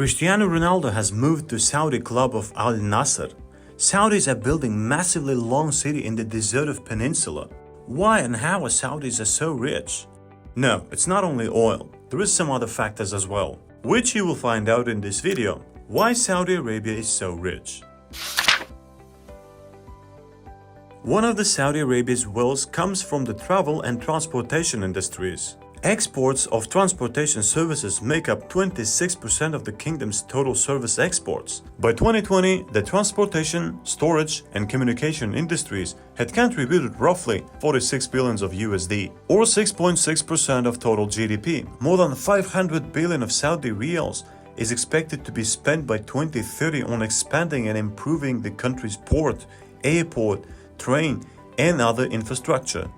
Cristiano Ronaldo has moved to Saudi club of Al Nassr. Saudis are building massively long city in the deserted peninsula. Why and how are Saudis are so rich? No, it's not only oil. There is some other factors as well, which you will find out in this video. Why Saudi Arabia is so rich. One of the Saudi Arabia's wealth comes from the travel and transportation industries. Exports of transportation services make up 26% of the kingdom's total service exports. By 2020, the transportation, storage, and communication industries had contributed roughly 46 billions of USD, or 6.6% of total GDP. More than 500 billion of Saudi riyals is expected to be spent by 2030 on expanding and improving the country's port, airport, train, and other infrastructure.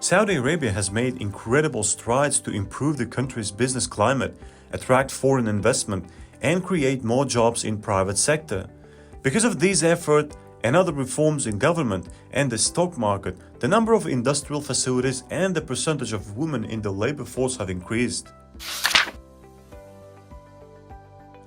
Saudi Arabia has made incredible strides to improve the country's business climate, attract foreign investment, and create more jobs in private sector. Because of these efforts and other reforms in government and the stock market, the number of industrial facilities and the percentage of women in the labor force have increased.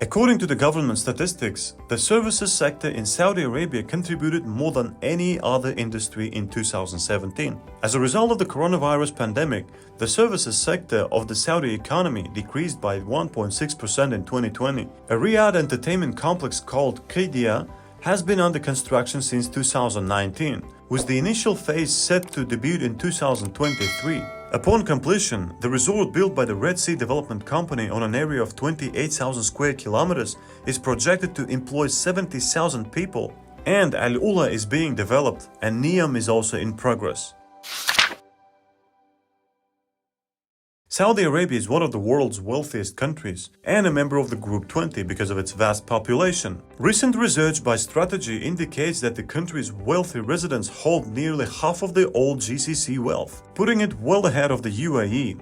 According to the government statistics, the services sector in Saudi Arabia contributed more than any other industry in 2017. As a result of the coronavirus pandemic, the services sector of the Saudi economy decreased by 1.6% in 2020. A Riyadh entertainment complex called Qiddiya has been under construction since 2019, with the initial phase set to debut in 2023. Upon completion, the resort built by the Red Sea Development Company on an area of 28,000 square kilometers is projected to employ 70,000 people. And Al Ula is being developed and Neom is also in progress. Saudi Arabia is one of the world's wealthiest countries and a member of the Group 20 because of its vast population. Recent research by Strategy indicates that the country's wealthy residents hold nearly half of the old GCC wealth, putting it well ahead of the UAE.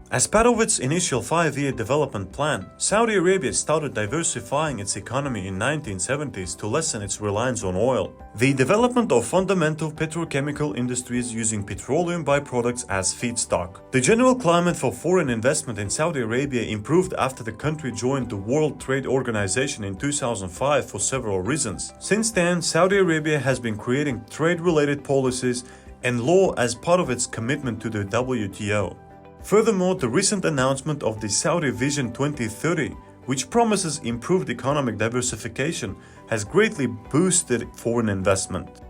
As part of its initial 5-year development plan, Saudi Arabia started diversifying its economy in the 1970s to lessen its reliance on oil. The development of fundamental petrochemical industries using petroleum byproducts as feedstock. The general climate for foreign investment in Saudi Arabia improved after the country joined the World Trade Organization in 2005 for several reasons. Since then, Saudi Arabia has been creating trade-related policies and law as part of its commitment to the WTO. Furthermore, the recent announcement of the Saudi Vision 2030, which promises improved economic diversification, has greatly boosted foreign investment.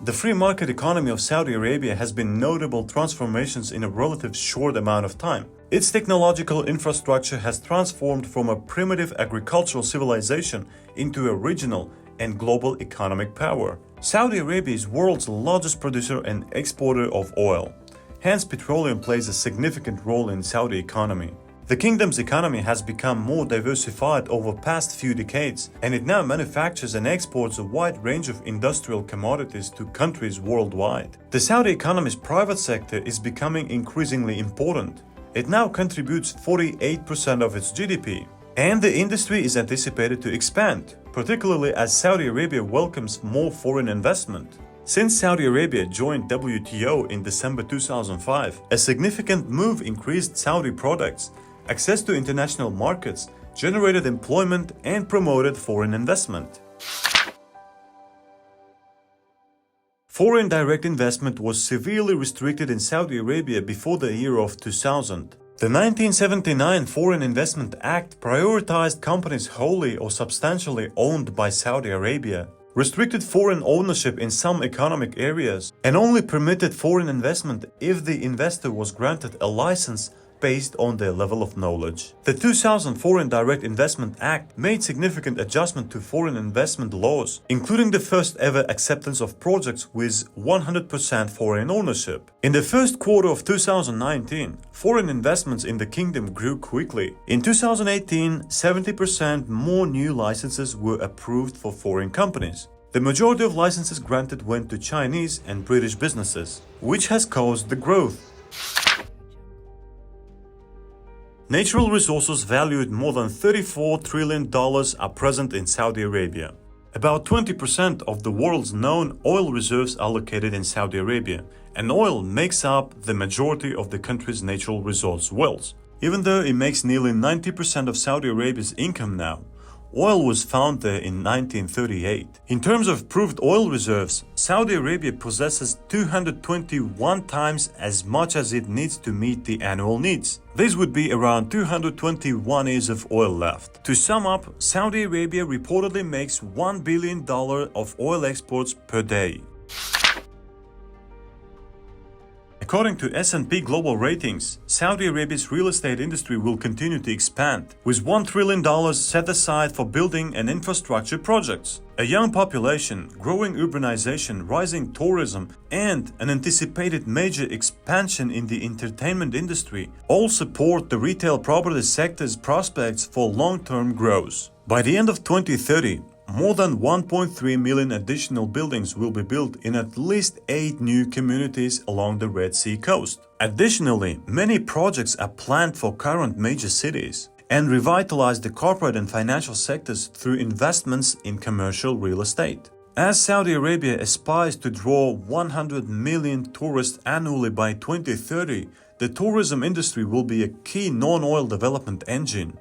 The free market economy of Saudi Arabia has been notable transformations in a relatively short amount of time. Its technological infrastructure has transformed from a primitive agricultural civilization into a regional and global economic power. Saudi Arabia is the world's largest producer and exporter of oil. Hence, petroleum plays a significant role in Saudi economy. The kingdom's economy has become more diversified over the past few decades, and it now manufactures and exports a wide range of industrial commodities to countries worldwide. The Saudi economy's private sector is becoming increasingly important. It now contributes 48% of its GDP, and the industry is anticipated to expand, particularly as Saudi Arabia welcomes more foreign investment. Since Saudi Arabia joined WTO in December 2005, a significant move increased Saudi products, access to international markets, generated employment, and promoted foreign investment. Foreign direct investment was severely restricted in Saudi Arabia before the year of 2000. The 1979 Foreign Investment Act prioritized companies wholly or substantially owned by Saudi Arabia, restricted foreign ownership in some economic areas, and only permitted foreign investment if the investor was granted a license based on their level of knowledge. The 2000 Foreign Direct Investment Act made significant adjustment to foreign investment laws, including the first ever acceptance of projects with 100% foreign ownership. In the first quarter of 2019, foreign investments in the kingdom grew quickly. In 2018, 70% more new licenses were approved for foreign companies. The majority of licenses granted went to Chinese and British businesses, which has caused the growth. Natural resources valued more than $34 trillion are present in Saudi Arabia. About 20% of the world's known oil reserves are located in Saudi Arabia, and oil makes up the majority of the country's natural resource wealth. Even though it makes nearly 90% of Saudi Arabia's income now, oil was found there in 1938. In terms of proved oil reserves, Saudi Arabia possesses 221 times as much as it needs to meet the annual needs. This would be around 221 years of oil left. To sum up, Saudi Arabia reportedly makes $1 billion of oil exports per day. According to S&P Global Ratings, Saudi Arabia's real estate industry will continue to expand, with $1 trillion set aside for building and infrastructure projects. A young population, growing urbanization, rising tourism, and an anticipated major expansion in the entertainment industry all support the retail property sector's prospects for long-term growth. By the end of 2030, more than 1.3 million additional buildings will be built in at least 8 new communities along the Red Sea coast. Additionally, many projects are planned for current major cities and revitalize the corporate and financial sectors through investments in commercial real estate. As Saudi Arabia aspires to draw 100 million tourists annually by 2030, the tourism industry will be a key non-oil development engine.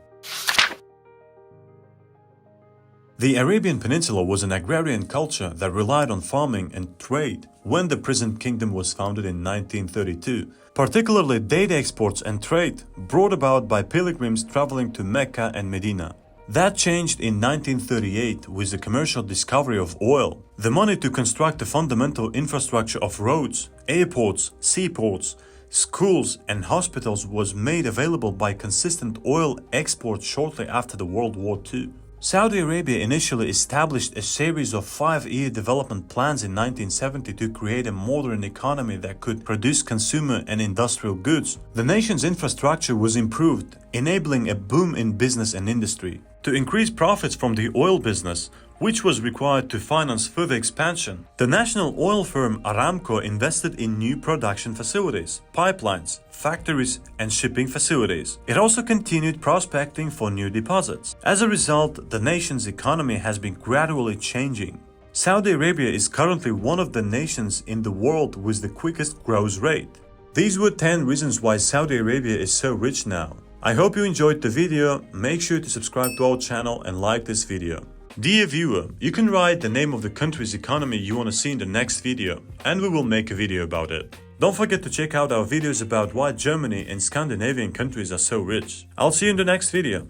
The Arabian Peninsula was an agrarian culture that relied on farming and trade when the present kingdom was founded in 1932, particularly data exports and trade brought about by pilgrims traveling to Mecca and Medina. That changed in 1938 with the commercial discovery of oil. The money to construct the fundamental infrastructure of roads, airports, seaports, schools and hospitals was made available by consistent oil exports shortly after the World War II. Saudi Arabia initially established a series of 5-year development plans in 1970 to create a modern economy that could produce consumer and industrial goods. The nation's infrastructure was improved, enabling a boom in business and industry. To increase profits from the oil business, which was required to finance further expansion, the national oil firm Aramco invested in new production facilities, pipelines, factories, and shipping facilities. It also continued prospecting for new deposits. As a result, the nation's economy has been gradually changing. Saudi Arabia is currently one of the nations in the world with the quickest growth rate. These were 10 reasons why Saudi Arabia is so rich now. I hope you enjoyed the video. Make sure to subscribe to our channel and like this video. Dear viewer, you can write the name of the country's economy you want to see in the next video, and we will make a video about it. Don't forget to check out our videos about why Germany and Scandinavian countries are so rich. I'll see you in the next video.